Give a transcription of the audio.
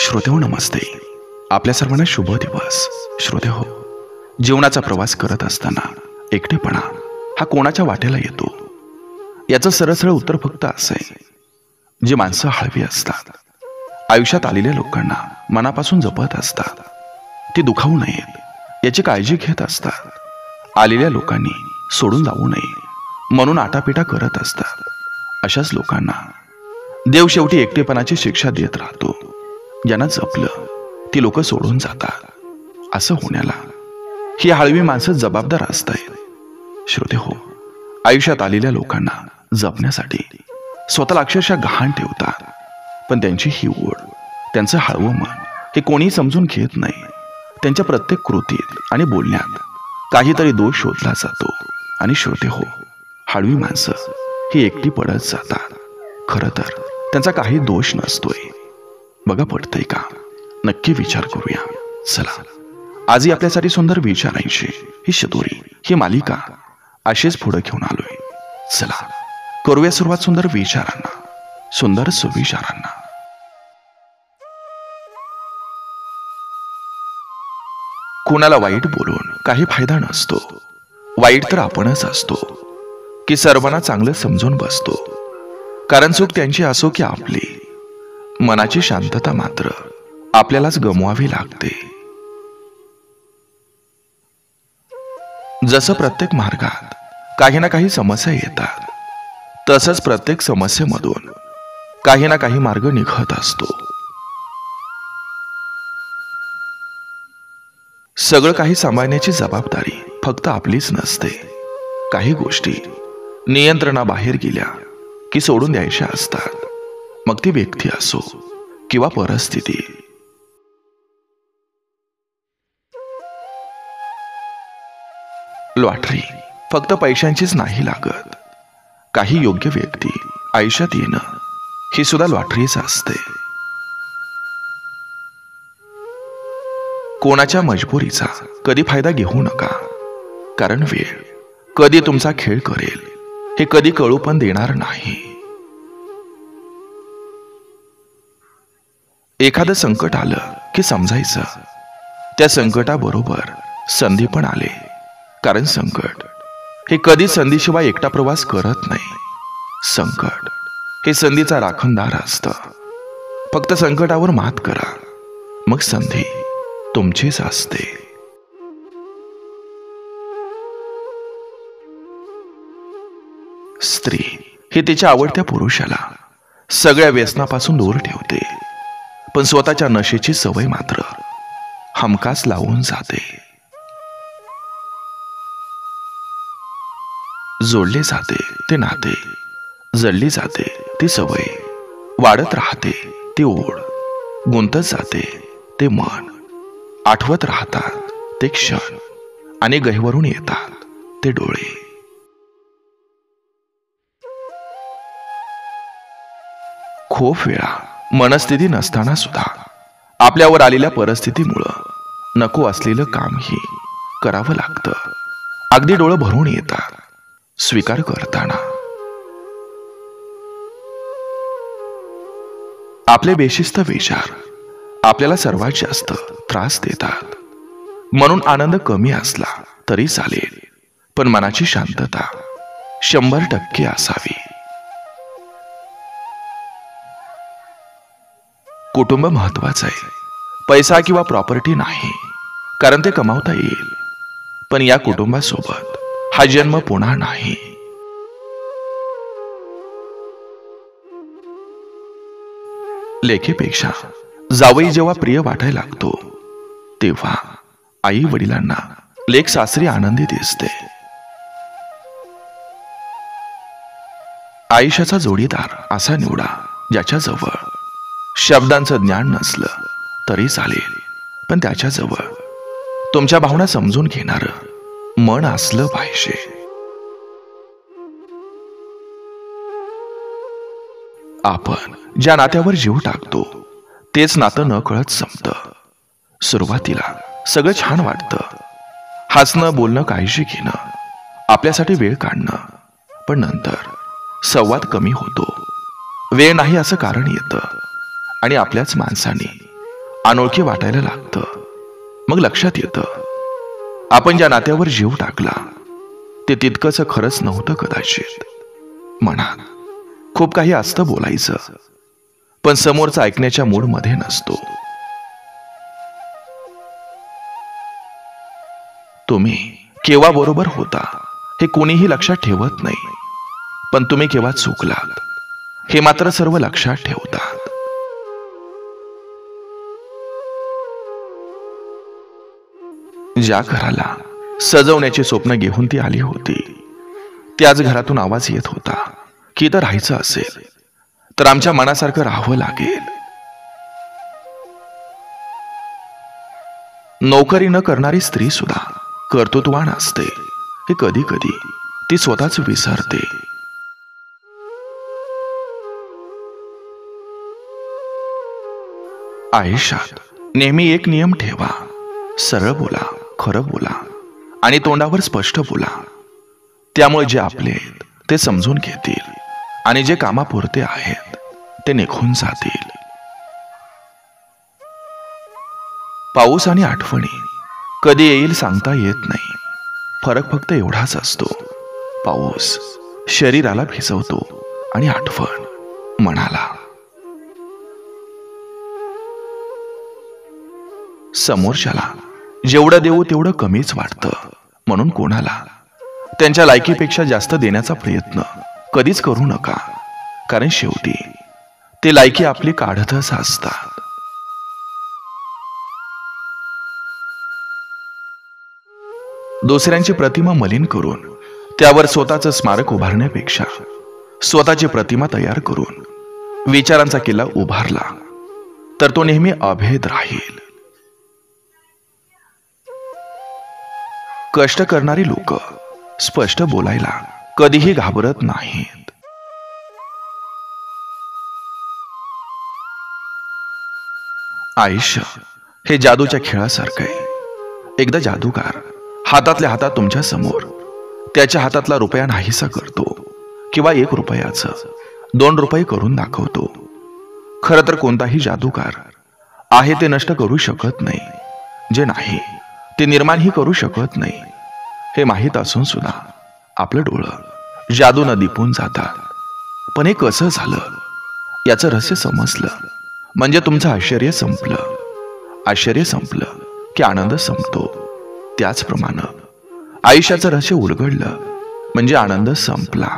श्रोते हो, नमस्ते. आपल्या सर्वांना शुभ दिवस. श्रोते हो, जीवनाचा प्रवास करत असताना एकटेपणा हा कोणाच्या वाटेला येतो याचं सरळ उत्तर फक्त असं आहे, जी माणसं हळवी असतात, आयुष्यात आलेल्या लोकांना मनापासून जपत असतात, ती दुखावू नयेत याची काळजी घेत असतात, आलेल्या लोकांनी सोडून जाऊ नये म्हणून आटापिटा करत असतात, अशाच लोकांना देव शेवटी एकटेपणाची शिक्षा देत राहतो. ज्यांना जपलं ती लोक सोडून जातात. असं होण्याला ही हळवी माणसं जबाबदार असतात. श्रोते हो, आयुष्यात आलेल्या लोकांना जपण्यासाठी स्वतःला अक्षरशः गहाण ठेवतात, पण त्यांची ही ओढ, त्यांचं हळवं मन हे कोणी समजून घेत नाही. त्यांच्या प्रत्येक कृतीत आणि बोलण्यात काहीतरी दोष शोधला जातो. आणि श्रोते हो, हळवी माणसं ही एकटी पडत जातात. खरं तर त्यांचा काही दोष नसतोय. बघा, पडतंय का? नक्की विचार करूया. चला, आजही आपल्यासाठी सुंदर विचारांची ही शतोरी, ही मालिका अशीच पुढे घेऊन आलोय. चला, करूया सुरुवात सुंदर विचारांना, सुंदर सुविचारांना. कुणाला वाईट बोलून काही फायदा नसतो. वाईट तर आपणच असतो की सर्वांना चांगलं समजून बसतो. कारण चूक त्यांची असो की आपली, मनाची शांतता मात्र आपल्यालाच गमवावी लागते. जसं प्रत्येक मार्गात काही ना काही समस्या येतात, तसंच प्रत्येक समस्येमधून काही ना काही मार्ग निघत असतो. सगळं काही सांभाळण्याची जबाबदारी फक्त आपलीच नसते. काही गोष्टी नियंत्रणाबाहेर गेल्या की सोडून द्यायच्या असतात. मग ती व्यक्ती असो किंवा परिस्थिती. लॉटरी फक्त पैशांचीच नाही लागत. काही योग्य व्यक्ती आयुष्यात येणं ही सुद्धा लॉटरीच असते. कोणाच्या मजबुरीचा कधी फायदा घेऊ नका, कारण वेळ कधी तुमचा खेळ करेल हे कधी कळू पण देणार नाही. एखादं संकट आलं की समजायचं त्या संकटाबरोबर संधी पण आले, कारण संकट हे कधी संधीशिवाय एकटा प्रवास करत नाही. संकट हे संधीचा राखणदार असतं. फक्त संकटावर मात करा, मग संधी तुमचीच असते. स्त्री ही तिच्या आवडत्या पुरुषाला सगळ्या व्यसनापासून दूर ठेवते, पण स्वतःच्या नशेची सवय मात्र हमखास लावून जाते. जोडले जाते ते नाते, जडली जाते ती सवय, वाढत राहते ती ओढ, गुंतत जाते ते मन, आठवत राहतात ते क्षण, आणि गहिवरून येतात ते डोळे. खूप वेळा मनस्थिती नसताना सुद्धा आपल्यावर आलेल्या परिस्थितीमुळं नको असलेलं कामही करावं लागतं. अगदी डोळं भरून येतात स्वीकार करताना. आपले बेशिस्त विचार आपल्याला सर्वात जास्त त्रास देतात. म्हणून आनंद कमी असला तरी चालेल, पण मनाची शांतता 100% असावी. कुटुंब महत्वाचं आहे, पैसा किंवा प्रॉपर्टी नाही, कारण ते कमावता येईल, पण या कुटुंबासोबत हा जन्म पुन्हा नाही. लेकीपेक्षा जावई जेव्हा प्रिय वाटायला लागतो, तेव्हा आई वडिलांना लेक सासरी आनंदी दिसते. आयुष्याचा जोडीदार असा निवडा ज्याच्याजवळ शब्दांचं ज्ञान नसलं तरी चालेल, पण त्याच्याजवळ तुमच्या भावना समजून घेणारं मन असलं पाहिजे. आपण ज्या नात्यावर जीव टाकतो तेच नातं न कळत संपतं. सुरुवातीला सगळं छान वाटतं, हसणं, बोलणं, काळजी घेणं, आपल्यासाठी वेळ काढणं, पण नंतर संवाद कमी होतो. वेळ नाही असं कारण येतं आणि आपल्याच माणसाने अनोळखी वाटायला लागतं. मग लक्षात येतं आपण ज्या नात्यावर जीव टाकला ते तितकंच खरंच नव्हतं कदाचित. मनात खूप काही असतं बोलायचं, पण समोरचा ऐकण्याच्या मूडमध्ये नसतो. तुम्ही केव्हा बरोबर होता हे कोणीही लक्षात ठेवत नाही, पण तुम्ही केव्हा चुकलात हे मात्र सर्व लक्षात ठेवतात. ज्या घराला सजवण्याची स्वप्न घेऊन ती आली होती त्याच घरातून आवाज येत होता की इथं राहायचं असेल तर आमच्या मनासारखं राहावं लागेल. नोकरी न करणारी स्त्री सुद्धा कर्तृत्ववान असते हे कधी कधी ती स्वतःच विसरते. आयुष्यात नेहमी एक नियम ठेवा, सरळ बोला, खरं बोला आणि तोंडावर स्पष्ट बोला. त्यामुळे जे आपले आहेत ते समजून घेतील आणि जे कामापुरते आहेत ते निघून जातील. पाऊस आणि आठवणी कधी येईल सांगता येत नाही. फरक फक्त एवढाच असतो, पाऊस शरीराला भिजवतो आणि आठवण मनाला. समोरच्याला जेवढं देऊ तेवढं कमीच वाटतं, म्हणून कोणाला त्यांच्या लायकीपेक्षा जास्त देण्याचा प्रयत्न कधीच करू नका, कारण शेवटी ते लायकी आपली काढतच असतात. दुसऱ्यांची प्रतिमा मलिन करून त्यावर स्वतःचं स्मारक उभारण्यापेक्षा स्वतःची प्रतिमा तयार करून विचारांचा किल्ला उभारला तर तो नेहमी अभेद राहील. कष्ट करणारी लोक स्पष्ट बोलायला कधीही घाबरत नाहीत. आयुष्य हे जादूच्या खेळासारखं आहे. एकदा जादूगार हातातल्या हातात तुमच्या समोर त्याच्या हातातला रुपया नाहीसा करतो किंवा 1 रुपयाचं 2 रुपये करून दाखवतो. खरं तर कोणताही जादूगार आहे ते नष्ट करू शकत नाही, जे नाही ते निर्माणही करू शकत नाही. हे माहीत असून सुद्धा आपलं डोळं जादूनं दिपून जातात. पण हे कसं झालं याचं रहस्य समजलं म्हणजे तुमचं आश्चर्य संपलं. आश्चर्य संपलं की आनंद संपतो. त्याचप्रमाणे आयुष्याचं रहस्य उलगडलं म्हणजे आनंद संपला.